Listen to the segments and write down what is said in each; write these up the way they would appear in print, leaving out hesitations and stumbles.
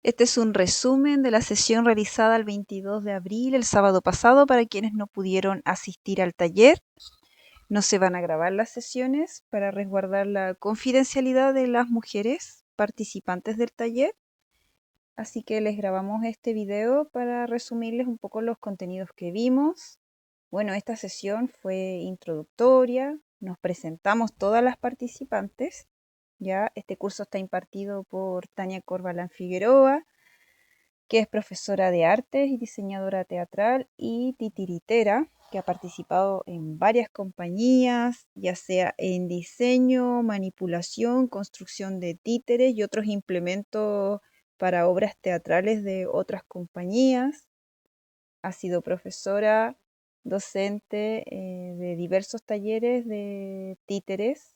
Este es un resumen de la sesión realizada el 22 de abril, el sábado pasado, para quienes no pudieron asistir al taller. No se van a grabar las sesiones para resguardar la confidencialidad de las mujeres participantes del taller. Así que les grabamos este video para resumirles un poco los contenidos que vimos. Bueno, esta sesión fue introductoria, nos presentamos todas las participantes. Ya, este curso está impartido por Tania Corbalán Figueroa, que es profesora de artes y diseñadora teatral y titiritera, que ha participado en varias compañías, ya sea en diseño, manipulación, construcción de títeres y otros implementos para obras teatrales de otras compañías. Ha sido profesora docente de diversos talleres de títeres,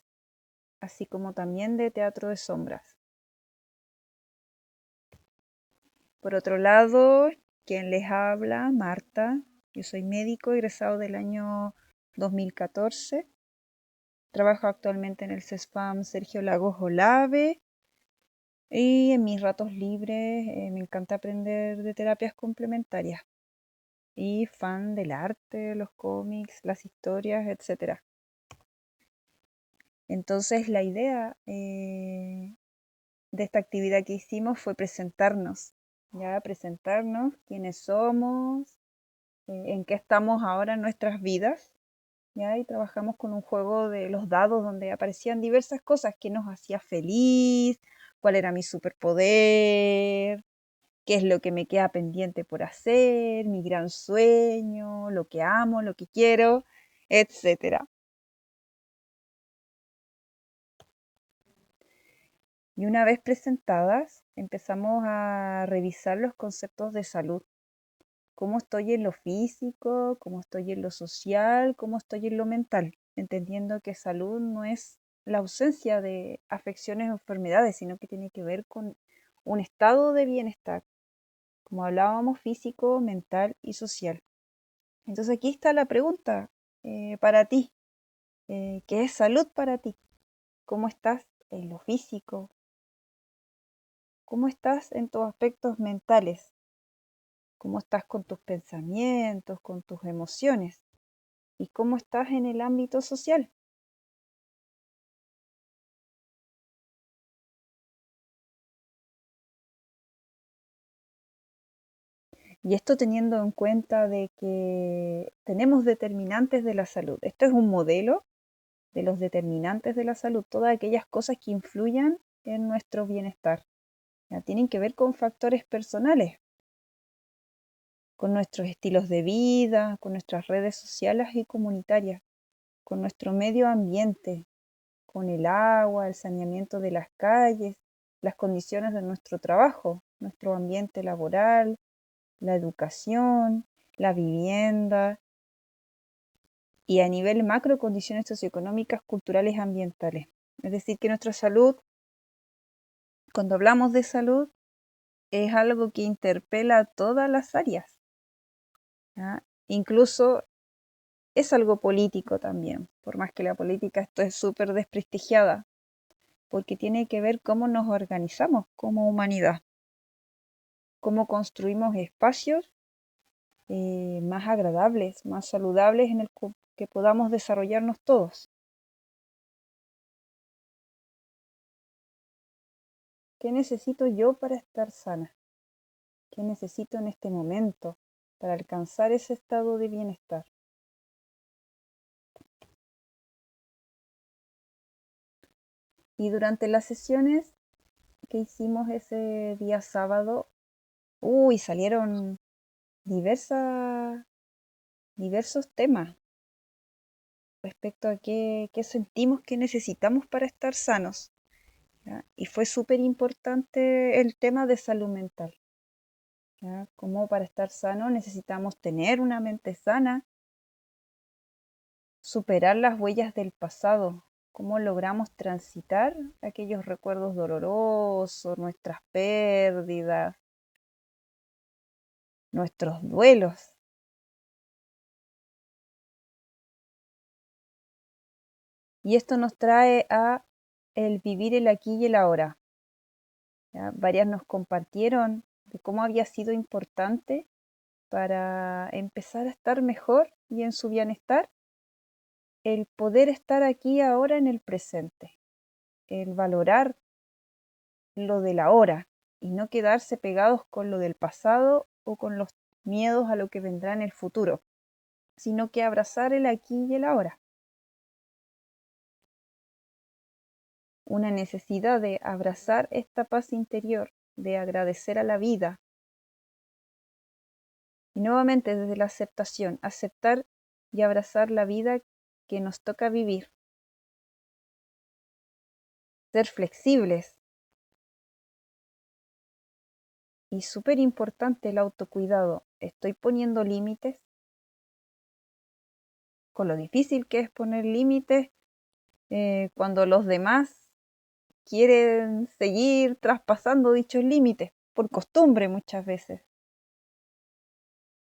así como también de teatro de sombras. Por otro lado, quien les habla, Marta. Yo soy médico egresado del año 2014. Trabajo actualmente en el CESFAM Sergio Lagos Olave. Y en mis ratos libres me encanta aprender de terapias complementarias. Y fan del arte, los cómics, las historias, etc. Entonces la idea de esta actividad que hicimos fue presentarnos, ya presentarnos quiénes somos, en qué estamos ahora en nuestras vidas, ¿ya? Y trabajamos con un juego de los dados donde aparecían diversas cosas que nos hacía feliz, cuál era mi superpoder, qué es lo que me queda pendiente por hacer, mi gran sueño, lo que amo, lo que quiero, etcétera. Y una vez presentadas, empezamos a revisar los conceptos de salud. Cómo estoy en lo físico, cómo estoy en lo social, cómo estoy en lo mental, entendiendo que salud no es la ausencia de afecciones o enfermedades, sino que tiene que ver con un estado de bienestar, como hablábamos, físico, mental y social. Entonces aquí está la pregunta para ti. ¿Qué es salud para ti? ¿Cómo estás en lo físico? ¿Cómo estás en tus aspectos mentales? ¿Cómo estás con tus pensamientos, con tus emociones? ¿Y cómo estás en el ámbito social? Y esto teniendo en cuenta de que tenemos determinantes de la salud. Esto es un modelo de los determinantes de la salud, todas aquellas cosas que influyan en nuestro bienestar. Ya tienen que ver con factores personales, con nuestros estilos de vida, con nuestras redes sociales y comunitarias, con nuestro medio ambiente, con el agua, el saneamiento de las calles, las condiciones de nuestro trabajo, nuestro ambiente laboral, la educación, la vivienda y a nivel macro condiciones socioeconómicas, culturales y ambientales. Es decir, que nuestra salud, cuando hablamos de salud, es algo que interpela a todas las áreas, ¿ya? Incluso es algo político también, por más que la política esto es súper desprestigiada, porque tiene que ver cómo nos organizamos como humanidad, cómo construimos espacios más agradables, más saludables en el que podamos desarrollarnos todos. ¿Qué necesito yo para estar sana? ¿Qué necesito en este momento para alcanzar ese estado de bienestar? Y durante las sesiones que hicimos ese día sábado, salieron diversas, diversos temas respecto a qué sentimos que necesitamos para estar sanos, ¿ya? Y fue súper importante el tema de salud mental, ¿ya? Como para estar sano necesitamos tener una mente sana, superar las huellas del pasado, cómo logramos transitar aquellos recuerdos dolorosos, nuestras pérdidas, nuestros duelos. Y esto nos trae a el vivir el aquí y el ahora. ¿ya? Varias nos compartieron de cómo había sido importante para empezar a estar mejor y en su bienestar el poder estar aquí ahora en el presente, el valorar lo del ahora y no quedarse pegados con lo del pasado o con los miedos a lo que vendrá en el futuro, sino que abrazar el aquí y el ahora. Una necesidad de abrazar esta paz interior, de agradecer a la vida. Y nuevamente desde la aceptación, aceptar y abrazar la vida que nos toca vivir. Ser flexibles. Y súper importante el autocuidado. Estoy poniendo límites. Con lo difícil que es poner límites cuando los demás quieren seguir traspasando dichos límites, por costumbre muchas veces.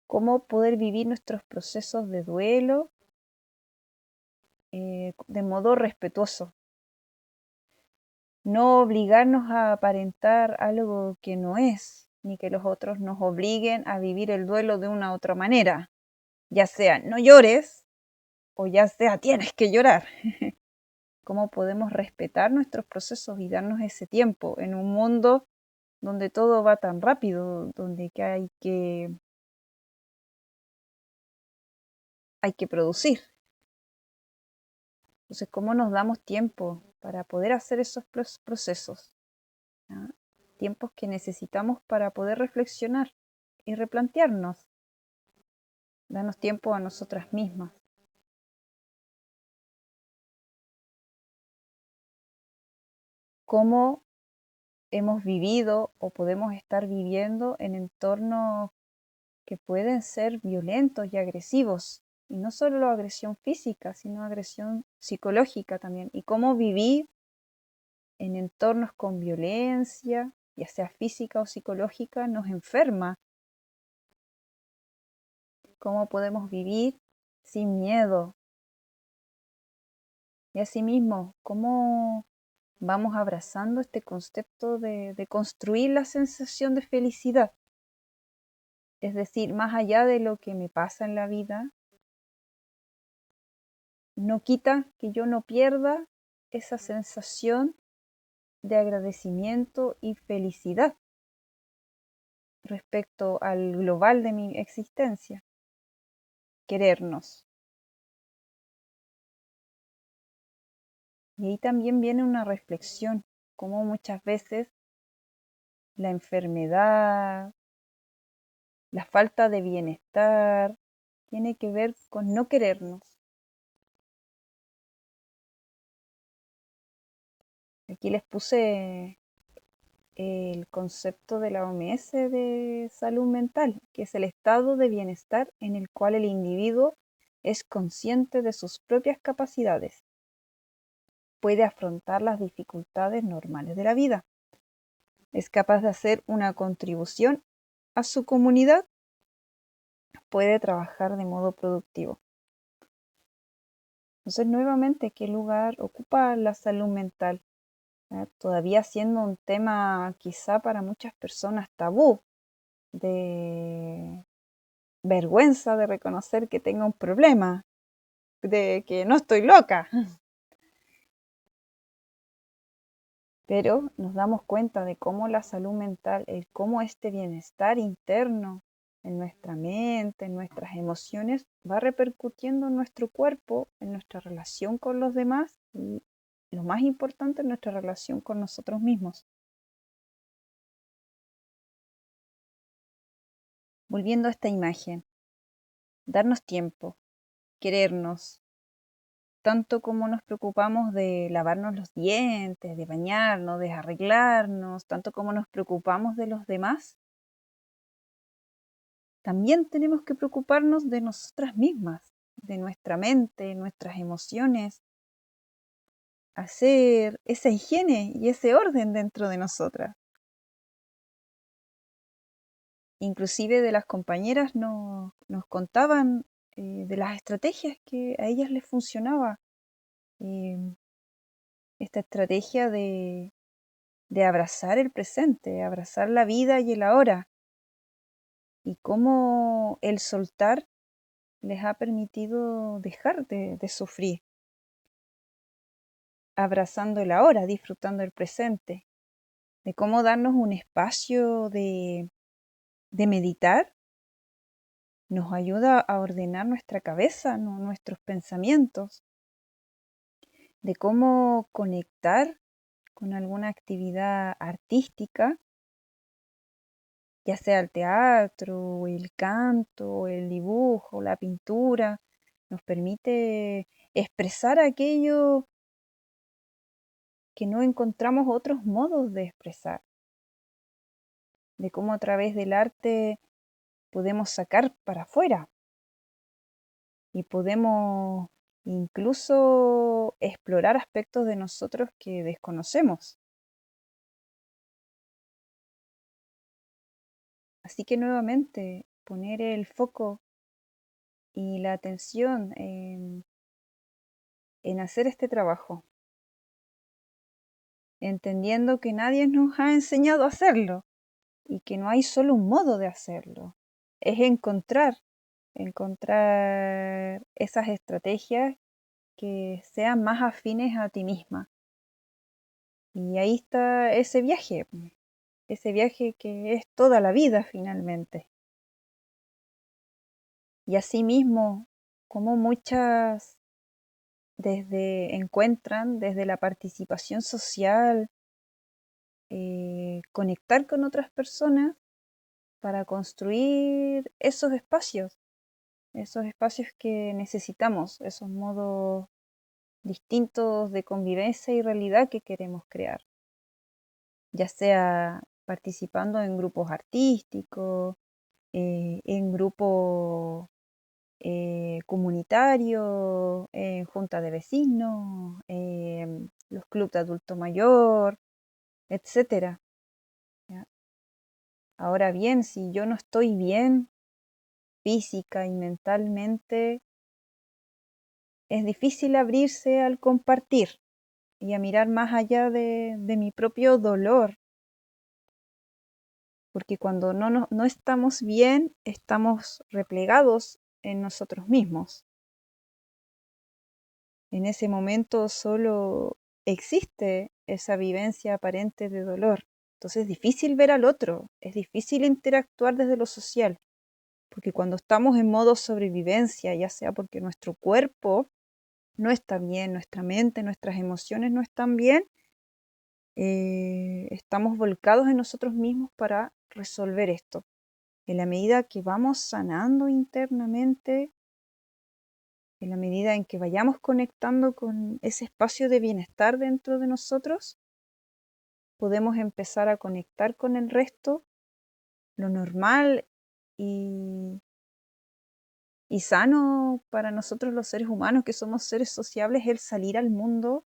Cómo poder vivir nuestros procesos de duelo de modo respetuoso. No obligarnos a aparentar algo que no es, ni que los otros nos obliguen a vivir el duelo de una u otra manera. Ya sea no llores o ya sea tienes que llorar. Cómo podemos respetar nuestros procesos y darnos ese tiempo en un mundo donde todo va tan rápido, donde hay que producir. Entonces, ¿cómo nos damos tiempo para poder hacer esos procesos? ¿Ya? Tiempos que necesitamos para poder reflexionar y replantearnos. Darnos tiempo a nosotras mismas. Cómo hemos vivido o podemos estar viviendo en entornos que pueden ser violentos y agresivos. Y no solo agresión física, sino agresión psicológica también. Y cómo vivir en entornos con violencia, ya sea física o psicológica, nos enferma. Cómo podemos vivir sin miedo. Y asimismo, cómo vamos abrazando este concepto de construir la sensación de felicidad. Es decir, más allá de lo que me pasa en la vida, no quita que yo no pierda esa sensación de agradecimiento y felicidad respecto al global de mi existencia. Querernos. Y ahí también viene una reflexión, como muchas veces la enfermedad, la falta de bienestar, tiene que ver con no querernos. Aquí les puse el concepto de la OMS de salud mental, que es el estado de bienestar en el cual el individuo es consciente de sus propias capacidades, puede afrontar las dificultades normales de la vida, es capaz de hacer una contribución a su comunidad, puede trabajar de modo productivo. Entonces, nuevamente, ¿qué lugar ocupa la salud mental? Todavía siendo un tema quizá para muchas personas tabú, de vergüenza de reconocer que tengo un problema, de que no estoy loca. Pero nos damos cuenta de cómo la salud mental, cómo este bienestar interno en nuestra mente, en nuestras emociones, va repercutiendo en nuestro cuerpo, en nuestra relación con los demás y lo más importante, en nuestra relación con nosotros mismos. Volviendo a esta imagen, darnos tiempo, querernos, tanto como nos preocupamos de lavarnos los dientes, de bañarnos, de arreglarnos, tanto como nos preocupamos de los demás, también tenemos que preocuparnos de nosotras mismas, de nuestra mente, nuestras emociones, hacer esa higiene y ese orden dentro de nosotras. Inclusive de las compañeras nos contaban de las estrategias que a ellas les funcionaba. Esta estrategia de de abrazar el presente, abrazar la vida y el ahora, y cómo el soltar les ha permitido dejar de sufrir, abrazando el ahora, disfrutando el presente, de cómo darnos un espacio de meditar nos ayuda a ordenar nuestra cabeza, nuestros pensamientos, de cómo conectar con alguna actividad artística, ya sea el teatro, el canto, el dibujo, la pintura, nos permite expresar aquello que no encontramos otros modos de expresar, de cómo a través del arte podemos sacar para afuera y podemos incluso explorar aspectos de nosotros que desconocemos. Así que nuevamente poner el foco y la atención en hacer este trabajo, entendiendo que nadie nos ha enseñado a hacerlo y que no hay solo un modo de hacerlo. Es encontrar esas estrategias que sean más afines a ti misma. Y ahí está ese viaje que es toda la vida finalmente. Y asimismo, como muchas encuentran desde la participación social, conectar con otras personas para construir esos espacios que necesitamos, esos modos distintos de convivencia y realidad que queremos crear, ya sea participando en grupos artísticos, en grupos comunitarios, en junta de vecinos, los clubes de adulto mayor, etcétera. ¿Ya? Ahora bien, si yo no estoy bien física y mentalmente, es difícil abrirse al compartir y a mirar más allá de mi propio dolor, porque cuando no estamos bien, estamos replegados en nosotros mismos. En ese momento solo existe esa vivencia aparente de dolor. Entonces es difícil ver al otro, es difícil interactuar desde lo social, porque cuando estamos en modo sobrevivencia, ya sea porque nuestro cuerpo no está bien, nuestra mente, nuestras emociones no están bien, estamos volcados en nosotros mismos para resolver esto. En la medida que vamos sanando internamente, en la medida en que vayamos conectando con ese espacio de bienestar dentro de nosotros, podemos empezar a conectar con el resto, lo normal y, y sano para nosotros los seres humanos, que somos seres sociables, el salir al mundo,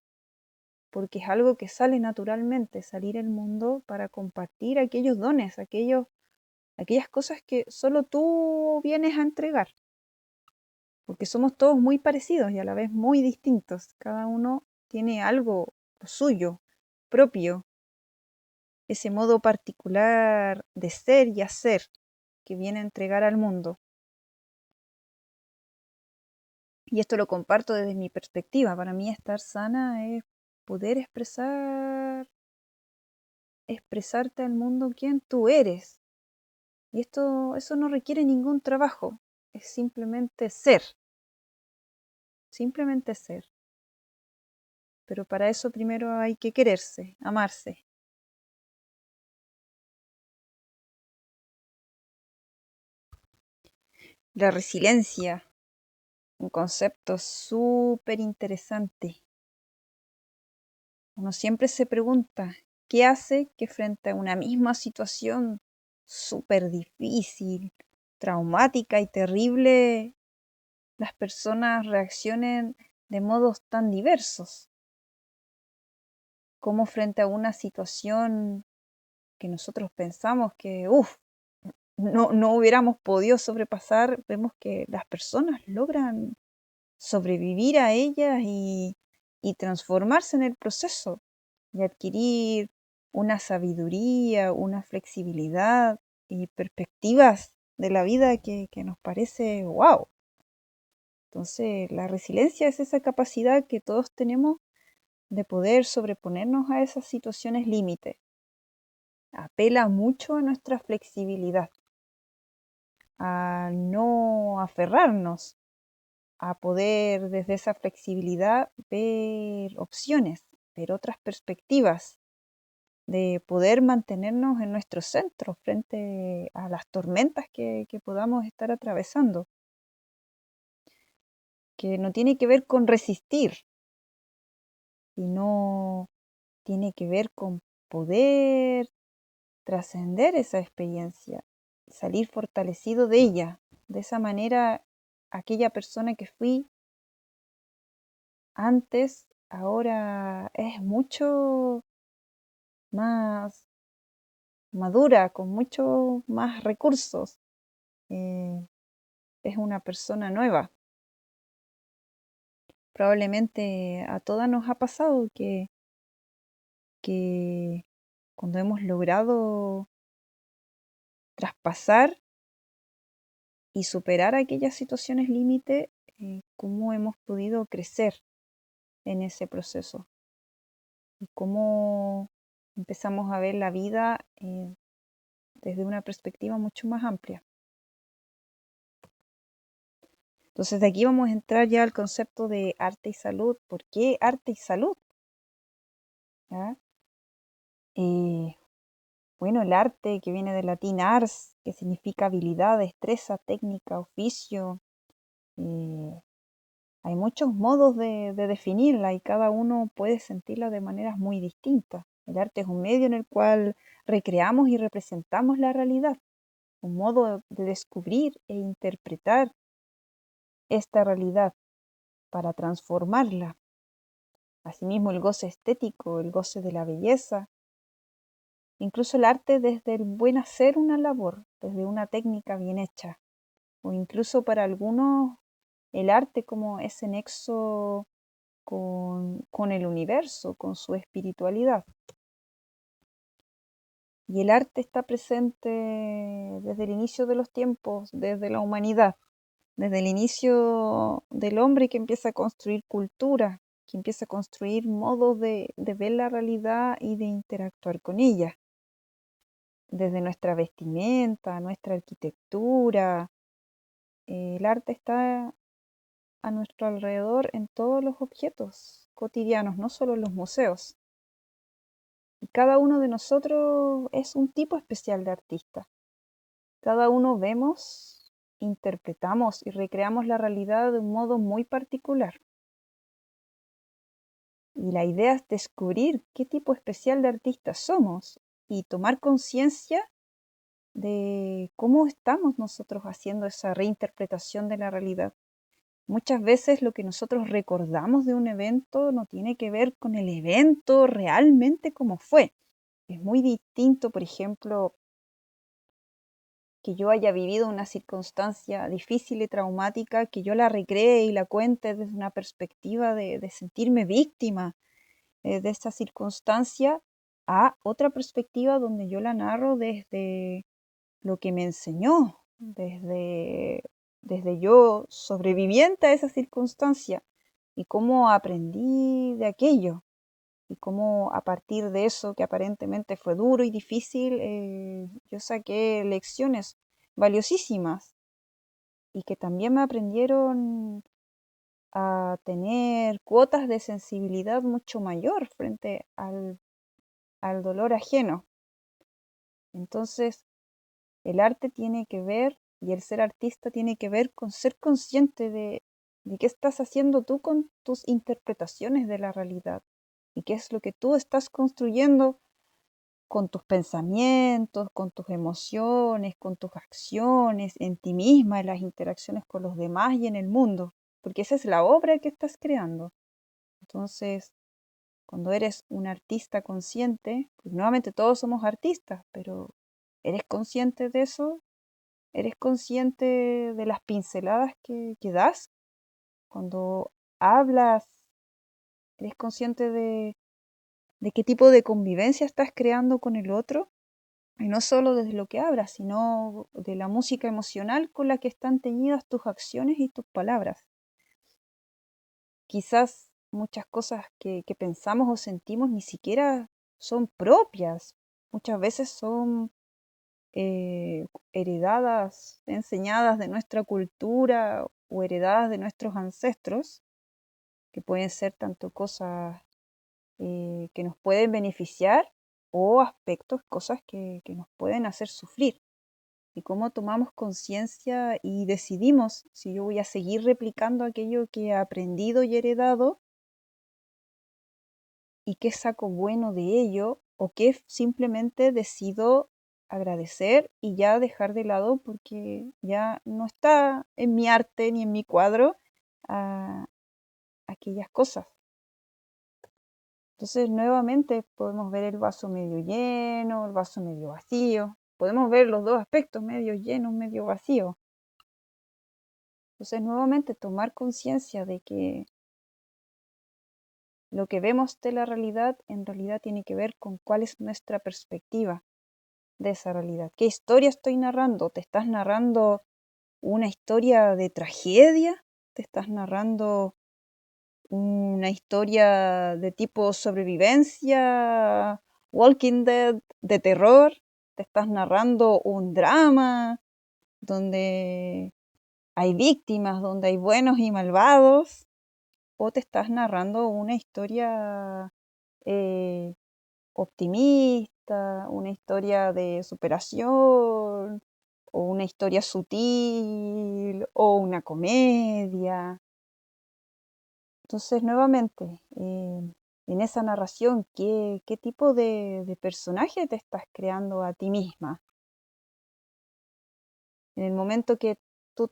porque es algo que sale naturalmente, salir al mundo para compartir aquellos dones, aquellas cosas que solo tú vienes a entregar, porque somos todos muy parecidos y a la vez muy distintos. Cada uno tiene algo suyo, propio, ese modo particular de ser y hacer que viene a entregar al mundo. Y esto lo comparto desde mi perspectiva. Para mí estar sana es poder expresarte al mundo quién tú eres. Y eso no requiere ningún trabajo, es simplemente ser. Pero para eso primero hay que quererse, amarse. La resiliencia, un concepto súper interesante. Uno siempre se pregunta, ¿qué hace que frente a una misma situación súper difícil, traumática y terrible, las personas reaccionen de modos tan diversos? Como frente a una situación que nosotros pensamos que, no hubiéramos podido sobrepasar, vemos que las personas logran sobrevivir a ellas y transformarse en el proceso y adquirir una sabiduría, una flexibilidad y perspectivas de la vida que nos parece wow. Entonces, la resiliencia es esa capacidad que todos tenemos de poder sobreponernos a esas situaciones límite. Apela mucho a nuestra flexibilidad, a no aferrarnos, a poder desde esa flexibilidad ver opciones, ver otras perspectivas, de poder mantenernos en nuestro centro frente a las tormentas que podamos estar atravesando, que no tiene que ver con resistir, sino tiene que ver con poder trascender esa experiencia, salir fortalecido de ella. De esa manera, aquella persona que fui antes, ahora es mucho más madura, con mucho más recursos. Es una persona nueva. Probablemente a todas nos ha pasado que cuando hemos logrado traspasar y superar aquellas situaciones límite, cómo hemos podido crecer en ese proceso y cómo empezamos a ver la vida desde una perspectiva mucho más amplia. Entonces de aquí vamos a entrar ya al concepto de arte y salud. ¿Por qué arte y salud? ¿Ya? Bueno, el arte que viene del latín ars, que significa habilidad, destreza, técnica, oficio. eh, Hay muchos modos de definirla y cada uno puede sentirla de maneras muy distintas. El arte es un medio en el cual recreamos y representamos la realidad, un modo de descubrir e interpretar esta realidad para transformarla. Asimismo, el goce estético, el goce de la belleza, incluso el arte desde el buen hacer una labor, desde una técnica bien hecha, o incluso para algunos el arte como ese nexo con el universo, con su espiritualidad. Y el arte está presente desde el inicio de los tiempos, desde la humanidad, desde el inicio del hombre que empieza a construir cultura, que empieza a construir modos de ver la realidad y de interactuar con ella. Desde nuestra vestimenta, nuestra arquitectura, el arte está a nuestro alrededor en todos los objetos cotidianos, no solo en los museos. Y cada uno de nosotros es un tipo especial de artista. Cada uno vemos, interpretamos y recreamos la realidad de un modo muy particular. Y la idea es descubrir qué tipo especial de artista somos y tomar conciencia de cómo estamos nosotros haciendo esa reinterpretación de la realidad. Muchas veces lo que nosotros recordamos de un evento no tiene que ver con el evento realmente como fue. Es muy distinto, por ejemplo, que yo haya vivido una circunstancia difícil y traumática, que yo la recree y la cuente desde una perspectiva de sentirme víctima de esta circunstancia, a otra perspectiva donde yo la narro desde lo que me enseñó, desde yo sobreviviente a esa circunstancia y cómo aprendí de aquello y cómo a partir de eso que aparentemente fue duro y difícil, yo saqué lecciones valiosísimas y que también me aprendieron a tener cuotas de sensibilidad mucho mayor frente al dolor ajeno. Entonces, el arte tiene que ver y el ser artista tiene que ver con ser consciente de qué estás haciendo tú con tus interpretaciones de la realidad y qué es lo que tú estás construyendo con tus pensamientos, con tus emociones, con tus acciones, en ti misma, en las interacciones con los demás y en el mundo, porque esa es la obra que estás creando. Entonces, cuando eres un artista consciente, pues nuevamente todos somos artistas, pero ¿eres consciente de eso? ¿Eres consciente de las pinceladas que das? Cuando hablas, ¿eres consciente de qué tipo de convivencia estás creando con el otro, y no solo desde lo que hablas, sino de la música emocional con la que están teñidas tus acciones y tus palabras. Quizás muchas cosas que pensamos o sentimos ni siquiera son propias, muchas veces son heredadas, enseñadas de nuestra cultura o heredadas de nuestros ancestros, que pueden ser tanto cosas que nos pueden beneficiar o aspectos, cosas que nos pueden hacer sufrir. Y cómo tomamos conciencia y decidimos si yo voy a seguir replicando aquello que he aprendido y heredado y qué saco bueno de ello o qué simplemente decido agradecer y ya dejar de lado porque ya no está en mi arte ni en mi cuadro ah, aquellas cosas. Entonces, nuevamente podemos ver el vaso medio lleno, el vaso medio vacío. Podemos ver los dos aspectos, medio lleno, medio vacío. Entonces, nuevamente tomar conciencia de que lo que vemos de la realidad en realidad tiene que ver con cuál es nuestra perspectiva de esa realidad. ¿Qué historia estoy narrando? ¿Te estás narrando una historia de tragedia? ¿Te estás narrando una historia de tipo sobrevivencia, Walking Dead, de terror? ¿Te estás narrando un drama donde hay víctimas, donde hay buenos y malvados? ¿O te estás narrando una historia eh, optimista, una historia de superación, o una historia sutil, o una comedia? Entonces, nuevamente, en esa narración, ¿qué tipo de personaje te estás creando a ti misma? En el momento que tú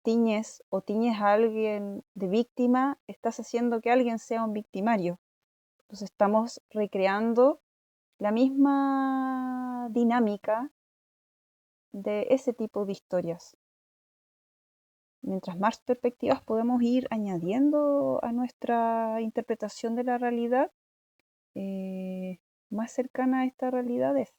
tiñes o tiñes a alguien de víctima, estás haciendo que alguien sea un victimario. Entonces estamos recreando la misma dinámica de ese tipo de historias. Mientras más perspectivas podemos ir añadiendo a nuestra interpretación de la realidad, más cercana a esta realidad es.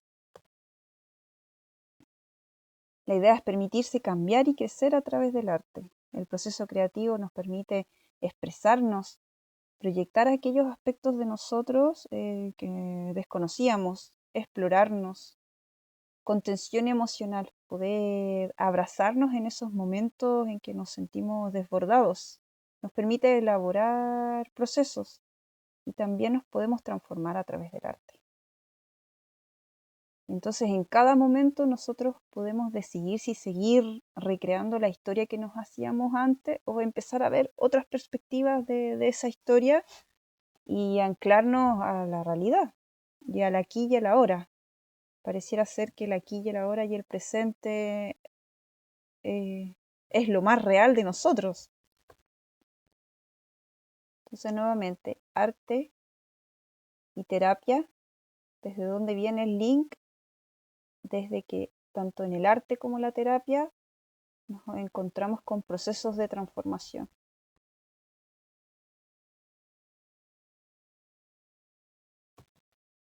La idea es permitirse cambiar y crecer a través del arte. El proceso creativo nos permite expresarnos, proyectar aquellos aspectos de nosotros que desconocíamos, explorarnos, contención emocional, poder abrazarnos en esos momentos en que nos sentimos desbordados. Nos permite elaborar procesos y también nos podemos transformar a través del arte. Entonces, en cada momento nosotros podemos decidir si seguir recreando la historia que nos hacíamos antes o empezar a ver otras perspectivas de esa historia y anclarnos a la realidad y al aquí y a la ahora. Pareciera ser que el aquí y el ahora y el presente es lo más real de nosotros. Entonces, nuevamente, arte y terapia, ¿desde dónde viene el link? Desde que tanto en el arte como en la terapia nos encontramos con procesos de transformación.